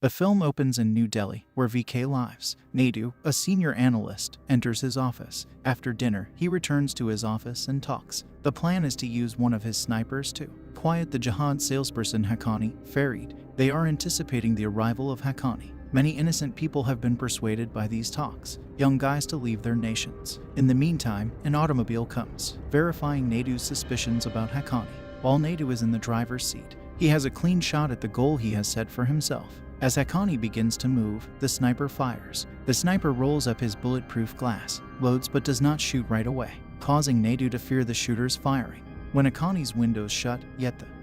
The film opens in New Delhi, where VK lives. Naidu, a senior analyst, enters his office. After dinner, he returns to his office and talks. The plan is to use one of his snipers to quiet the jihad salesperson Haqqani, Farid. They are anticipating the arrival of Haqqani. Many innocent people have been persuaded by these talks, young guys to leave their nations. In the meantime, an automobile comes, verifying Naidu's suspicions about Haqqani. While Naidu is in the driver's seat, he has a clean shot at the goal he has set for himself. As Haqqani begins to move, the sniper fires. The sniper rolls up his bulletproof glass, loads but does not shoot right away, causing Naidu to fear the shooter's firing. When Haqqani's windows shut,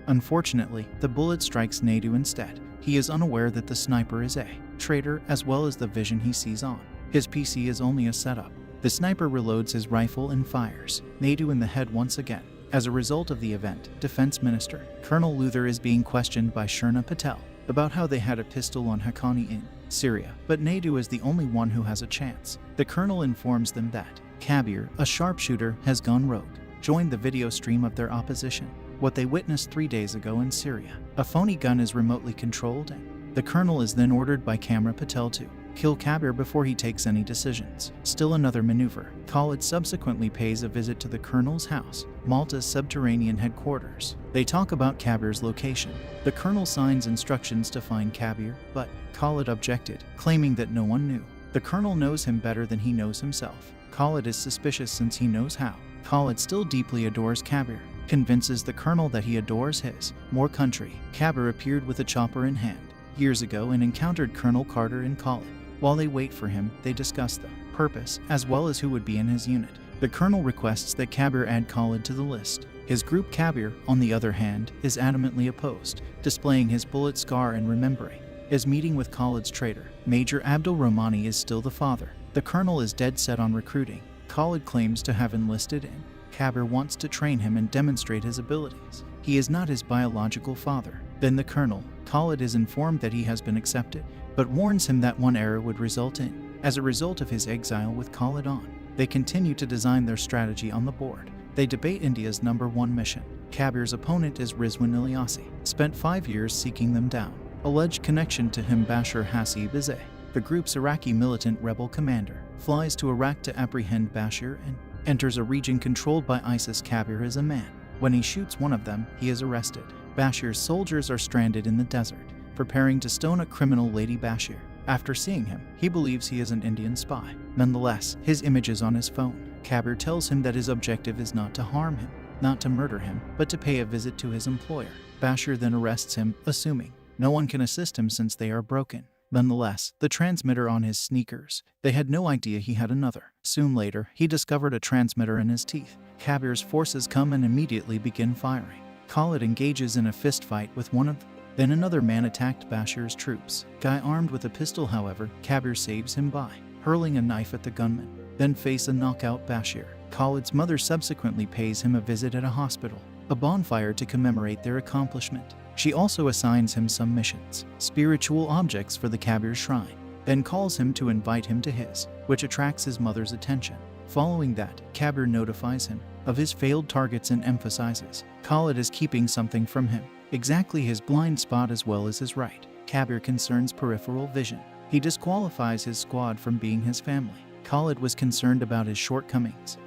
unfortunately, the bullet strikes Naidu instead. He is unaware that the sniper is a traitor, as well as the vision he sees on his PC is only a setup. The sniper reloads his rifle and fires Naidu in the head once again. As a result of the event, Defense Minister Colonel Luther is being questioned by Shurna Patel about how they had a pistol on Haqqani in Syria, but Naidu is the only one who has a chance. The colonel informs them that Kabir, a sharpshooter, has gone rogue, joined the video stream of their opposition. What they witnessed 3 days ago in Syria. A phony gun is remotely controlled, and the colonel is then ordered by Camera Patel to kill Kabir before he takes any decisions. Still another maneuver. Khalid subsequently pays a visit to the colonel's house, Malta's subterranean headquarters. They talk about Kabir's location. The colonel signs instructions to find Kabir, but Khalid objected, claiming that no one knew. The colonel knows him better than he knows himself. Khalid is suspicious since he knows how. Khalid still deeply adores Kabir, convinces the colonel that he adores his more country. Kabir appeared with a chopper in hand years ago and encountered Colonel Carter in Khalid. While they wait for him, they discuss the purpose as well as who would be in his unit. The colonel requests that Kabir add Khalid to the list. His group Kabir, on the other hand, is adamantly opposed, displaying his bullet scar and remembering his meeting with Khalid's traitor. Major Abdul Rahmani is still the father. The colonel is dead set on recruiting. Khalid claims to have enlisted in. Kabir wants to train him and demonstrate his abilities. He is not his biological father. Then the colonel, Khalid, is informed that he has been accepted, but warns him that one error would result in. As a result of his exile with Khalid on, they continue to design their strategy on the board. They debate India's #1 mission. Kabir's opponent is Rizwan Ilyasi, spent 5 years seeking them down. Alleged connection to him Bashar Hasib is the group's Iraqi militant rebel commander, flies to Iraq to apprehend Bashir and enters a region controlled by ISIS. Kabir is a man. When he shoots one of them, he is arrested. Bashir's soldiers are stranded in the desert, preparing to stone a criminal. Lady Bashir. After seeing him, he believes he is an Indian spy. Nonetheless, his image is on his phone. Kabir tells him that his objective is not to harm him, not to murder him, but to pay a visit to his employer. Bashir then arrests him, assuming no one can assist him since they are broken. Nonetheless, the transmitter on his sneakers. They had no idea he had another. Soon later, he discovered a transmitter in his teeth. Kabir's forces come and immediately begin firing. Khalid engages in a fistfight with one of them. Then another man attacked Bashir's troops. Guy armed with a pistol, however, Kabir saves him by hurling a knife at the gunman, then face a knockout Bashir. Khalid's mother subsequently pays him a visit at a hospital, a bonfire to commemorate their accomplishment. She also assigns him some missions, spiritual objects for the Kabir shrine, then calls him to invite him to his, which attracts his mother's attention. Following that, Kabir notifies him of his failed targets and emphasizes Khalid is keeping something from him, exactly his blind spot as well as his right. Kabir concerns peripheral vision. He disqualifies his squad from being his family. Khalid was concerned about his shortcomings,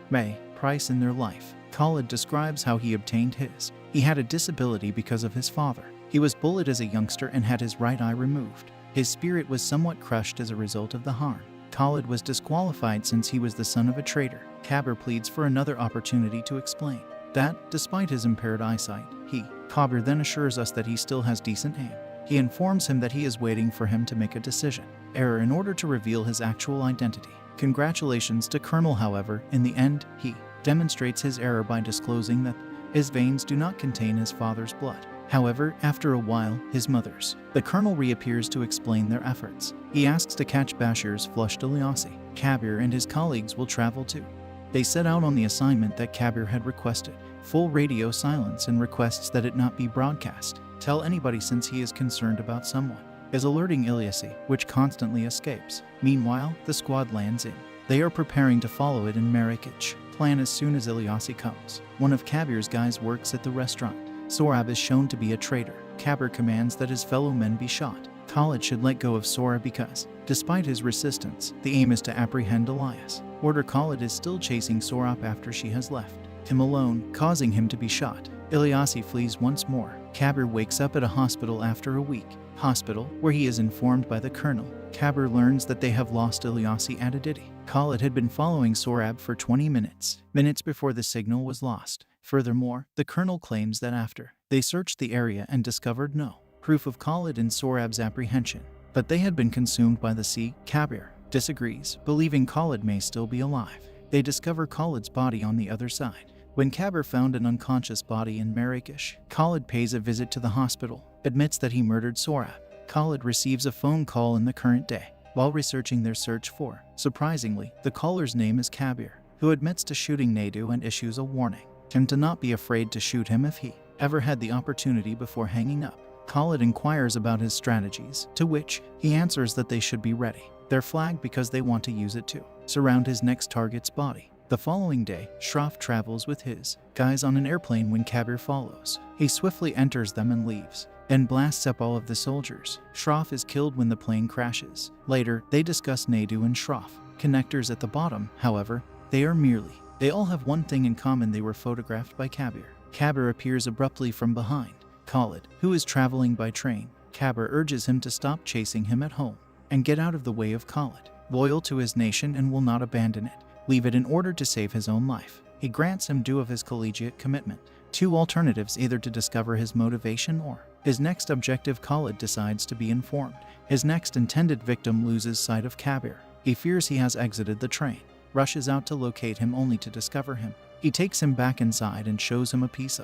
price in their life. Khalid describes how he obtained his. He had a disability because of his father. He was bullied as a youngster and had his right eye removed. His spirit was somewhat crushed as a result of the harm. Khalid was disqualified since he was the son of a traitor. Kabir pleads for another opportunity to explain that, despite his impaired eyesight, Kabir then assures us that he still has decent aim. He informs him that he is waiting for him to make a decision in order to reveal his actual identity. Congratulations to Colonel, however, in the end, he demonstrates his error by disclosing that his veins do not contain his father's blood. However, after a while, his mother's. The colonel reappears to explain their efforts. He asks to catch Bashir's flushed Ilyasi. Kabir and his colleagues will travel too. They set out on the assignment that Kabir had requested, full radio silence, and requests that it not be broadcast. Tell anybody since he is concerned about someone. Is alerting Ilyasi, which constantly escapes. Meanwhile, the squad lands in. They are preparing to follow it in Marrakech. Plan as soon as Ilyasi comes. One of Kabir's guys works at the restaurant. Sohrab is shown to be a traitor. Kabir commands that his fellow men be shot. Khalid should let go of Sora because, despite his resistance, the aim is to apprehend Elias. Khalid is still chasing Sora after she has left him alone, causing him to be shot. Ilyasi flees once more. Kabir wakes up at a hospital after a week. Hospital, where he is informed by the colonel. Kabir learns that they have lost Ilyasi at Aditi. Khalid had been following Sorab for 20 minutes before the signal was lost. Furthermore, the colonel claims that after they searched the area and discovered no proof of Khalid and Sorab's apprehension, but they had been consumed by the sea. Kabir disagrees, believing Khalid may still be alive. They discover Khalid's body on the other side. When Kabir found an unconscious body in Marrakesh, Khalid pays a visit to the hospital, admits that he murdered Sorab. Khalid receives a phone call in the current day while researching their search for. Surprisingly, the caller's name is Kabir, who admits to shooting Naidu and issues a warning him to not be afraid to shoot him if he ever had the opportunity before hanging up. Khalid inquires about his strategies, to which he answers that they should be ready. They're flagged because they want to use it to surround his next target's body. The following day, Shroff travels with his guys on an airplane when Kabir follows. He swiftly enters them and leaves, and blasts up all of the soldiers. Shroff is killed when the plane crashes. Later, they discuss Naidu and Shroff. Connectors at the bottom, however, they all have one thing in common: they were photographed by Kabir. Kabir appears abruptly from behind Khalid, who is traveling by train. Kabir urges him to stop chasing him at home and get out of the way of Khalid, loyal to his nation and will not abandon it. Leave it in order to save his own life. He grants him due of his collegiate commitment. Two alternatives, either to discover his motivation or his next objective. Khalid decides to be informed. His next intended victim loses sight of Kabir. He fears he has exited the train, rushes out to locate him only to discover him. He takes him back inside and shows him a piece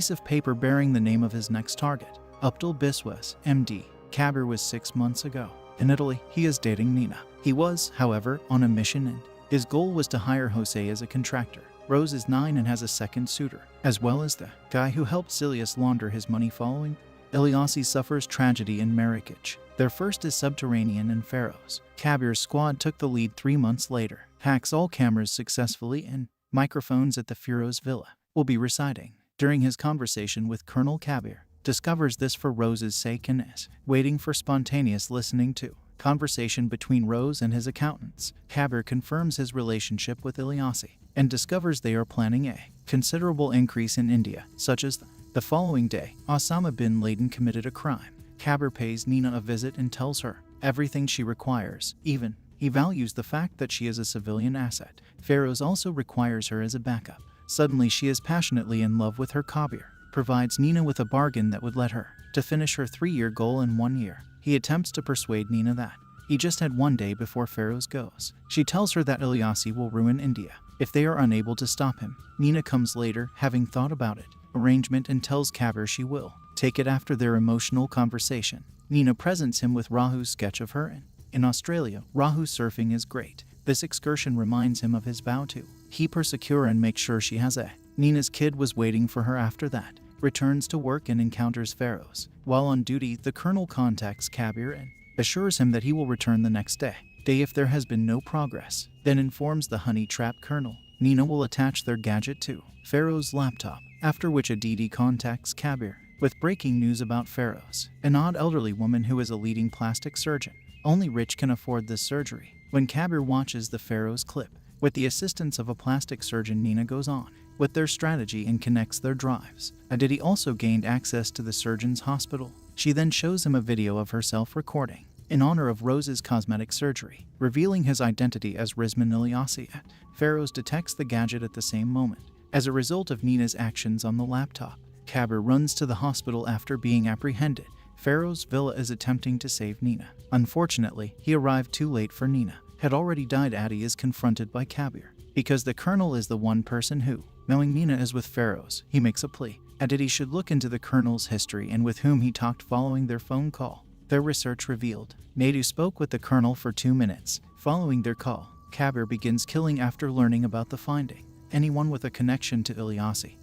of paper bearing the name of his next target, Abdul Biswas, MD. Kabir was 6 months ago. In Italy, he is dating Nina. He was, however, on a mission and his goal was to hire Jose as a contractor. Rose is 9 and has a second suitor, as well as the guy who helped Silius launder his money following. Ilyasi suffers tragedy in Marrakech. Their first is subterranean and Pharaohs. Kabir's squad took the lead 3 months later, hacks all cameras successfully, and microphones at the Pharaoh's villa will be reciting. During his conversation with Colonel Kabir, discovers this for Rose's sake and is waiting for spontaneous listening to conversation between Rose and his accountants. Kabir confirms his relationship with Ilyasi and discovers they are planning a considerable increase in India, such as the following day, Osama bin Laden committed a crime. Kabir pays Nina a visit and tells her everything she requires, even he values the fact that she is a civilian asset. Pharaohs also requires her as a backup. Suddenly she is passionately in love with her. Kabir provides Nina with a bargain that would let her to finish her 3-year goal in 1 year. He attempts to persuade Nina that he just had 1 day before Pharaohs goes. She tells her that Ilyasi will ruin India if they are unable to stop him. Nina comes later, having thought about it, arrangement, and tells Kabir she will take it after their emotional conversation. Nina presents him with Rahu's sketch of her. In Australia, Rahu surfing is great. This excursion reminds him of his vow to keep her secure and make sure she has a. Nina's kid was waiting for her after that. Returns to work and encounters Pharaohs. While on duty, the colonel contacts Kabir and assures him that he will return the next day if there has been no progress, then informs the honey trap colonel Nina will attach their gadget to Pharaoh's laptop, after which Aditi contacts Kabir with breaking news about Pharaohs, an odd elderly woman who is a leading plastic surgeon. Only rich can afford this surgery. When Kabir watches the Pharaohs clip, with the assistance of a plastic surgeon, Nina goes on with their strategy and connects their drives. Aditi also gained access to the surgeon's hospital. She then shows him a video of herself recording in honor of Rose's cosmetic surgery, revealing his identity as Rizman Ilyasi. Pharaohs detects the gadget at the same moment. As a result of Nina's actions on the laptop, Kabir runs to the hospital after being apprehended. Pharaoh's villa is attempting to save Nina. Unfortunately, he arrived too late for Nina had already died. Adi is confronted by Kabir because the colonel is the one person who, knowing Nina is with Pharaohs, he makes a plea. Aditi should look into the colonel's history and with whom he talked following their phone call. Their research revealed Naidu spoke with the colonel for 2 minutes. Following their call, Kabir begins killing after learning about the finding anyone with a connection to Ilyasi,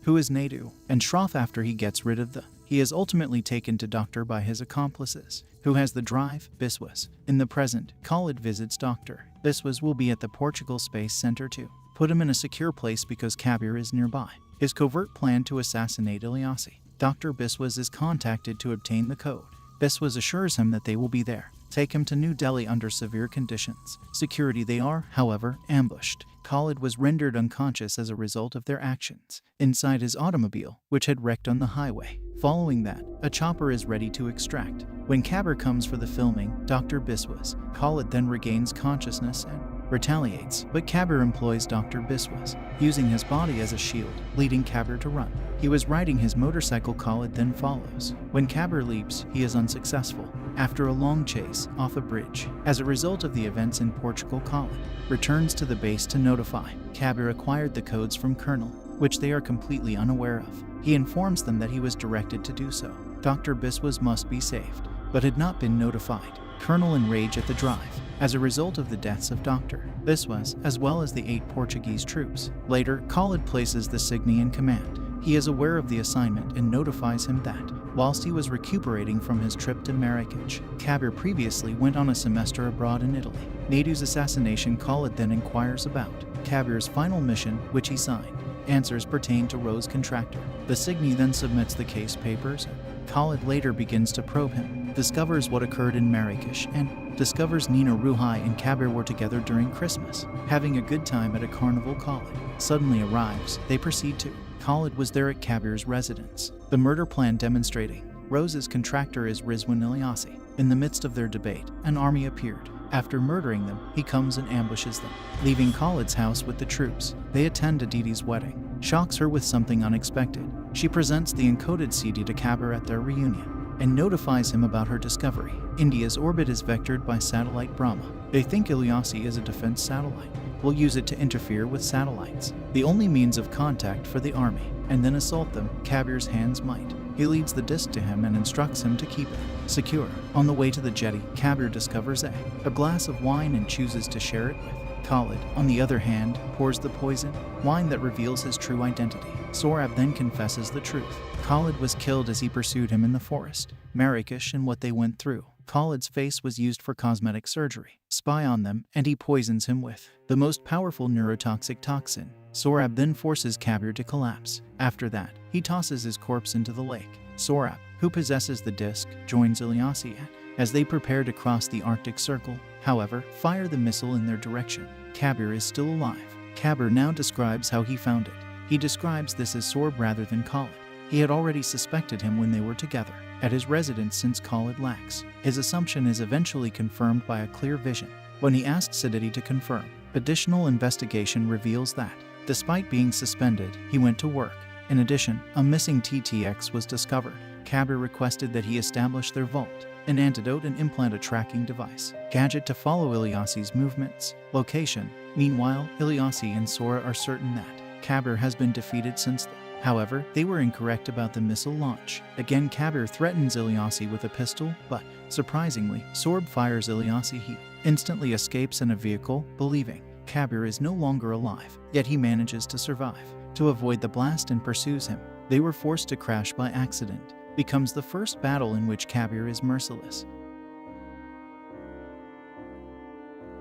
who is Naidu, and Shroff after he gets rid of the. He is ultimately taken to doctor by his accomplices, who has the drive, Biswas. In the present, Khalid visits Dr. Biswas will be at the Portugal Space Center to put him in a secure place because Kabir is nearby. His covert plan to assassinate Ilyasi. Dr. Biswas is contacted to obtain the code Biswas assures him that they will be there, take him to New Delhi under severe conditions. Security they are, however, ambushed. Khalid was rendered unconscious as a result of their actions inside his automobile, which had wrecked on the highway. Following that, a chopper is ready to extract. When Kabir comes for the filming, Dr. Biswas, Khalid then regains consciousness and retaliates, but Kabir employs Dr. Biswas, using his body as a shield, leading Kabir to run. He was riding his motorcycle. Khalid then follows. When Kabir leaps, he is unsuccessful. After a long chase off a bridge, as a result of the events in Portugal, Khalid returns to the base to notify. Kabir acquired the codes from Colonel, which they are completely unaware of. He informs them that he was directed to do so. Dr. Biswas must be saved, but had not been notified. Colonel enraged at the drive as a result of the deaths of Dr. Biswas, as well as the 8 Portuguese troops. Later, Khalid places the Signy in command. He is aware of the assignment and notifies him that, whilst he was recuperating from his trip to Marrakech, Kabir previously went on a semester abroad in Italy. Nadu's assassination. Khalid then inquires about Kabir's final mission, which he signed. Answers pertain to Rose Contractor. The Signy then submits the case papers. Khalid later begins to probe him, discovers what occurred in Marrakech, and discovers Nina Ruhai and Kabir were together during Christmas, having a good time at a carnival. Khalid suddenly arrives. They proceed to. Khalid was there at Kabir's residence. The murder plan demonstrating Rose's contractor is Rizwan Ilyasi. In the midst of their debate, an army appeared. After murdering them, he comes and ambushes them, leaving Khalid's house with the troops. They attend Aditi's wedding, shocks her with something unexpected. She presents the encoded CD to Kabir at their reunion and notifies him about her discovery. India's orbit is vectored by satellite Brahma. They think Ilyasi is a defense satellite, will use it to interfere with satellites, the only means of contact for the army, and then assault them. Kabir's hands might. He leads the disc to him and instructs him to keep it secure. On the way to the jetty, Kabir discovers a glass of wine and chooses to share it with. Khalid, on the other hand, pours the poison wine that reveals his true identity. Sohrab then confesses the truth. Khalid was killed as he pursued him in the forest. Marrakech and what they went through. Khalid's face was used for cosmetic surgery. Spy on them, and he poisons him with the most powerful neurotoxic toxin. Sohrab then forces Kabir to collapse. After that, he tosses his corpse into the lake. Sohrab, who possesses the disc, joins Ilyasi as they prepare to cross the Arctic Circle. However, fire the missile in their direction. Kabir is still alive. Kabir now describes how he found it. He describes this as Sohrab rather than Khalid. He had already suspected him when they were together at his residence since Khalid lacks. His assumption is eventually confirmed by a clear vision. When he asks Aditi to confirm, additional investigation reveals that, despite being suspended, he went to work. In addition, a missing TTX was discovered. Kabir requested that he establish their vault, an antidote, and implant a tracking device gadget to follow Ilyasi's movements. Location. Meanwhile, Ilyasi and Sora are certain that Kabir has been defeated since then. However, they were incorrect about the missile launch. Again, Kabir threatens Ilyasi with a pistol, but, surprisingly, Sohrab fires Ilyasi. He instantly escapes in a vehicle, believing Kabir is no longer alive, yet he manages to survive. To avoid the blast and pursues him, they were forced to crash by accident. Becomes the first battle in which Kabir is merciless.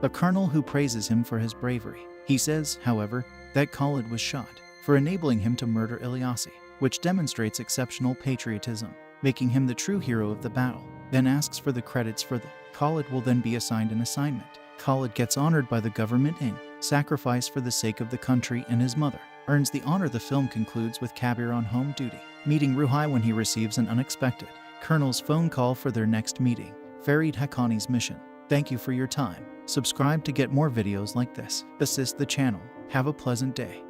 The colonel who praises him for his bravery. He says, however, that Khalid was shot for enabling him to murder Ilyasi, which demonstrates exceptional patriotism, making him the true hero of the battle. Then asks for the credits for the. Khalid will then be assigned an assignment. Khalid gets honored by the government in sacrifice for the sake of the country, and his mother earns the honor. The film concludes with Kabir on home duty, meeting Ruhai when he receives an unexpected colonel's phone call for their next meeting. Farid Haqqani's mission. Thank you for your time. Subscribe to get more videos like this. Assist the channel. Have a pleasant day.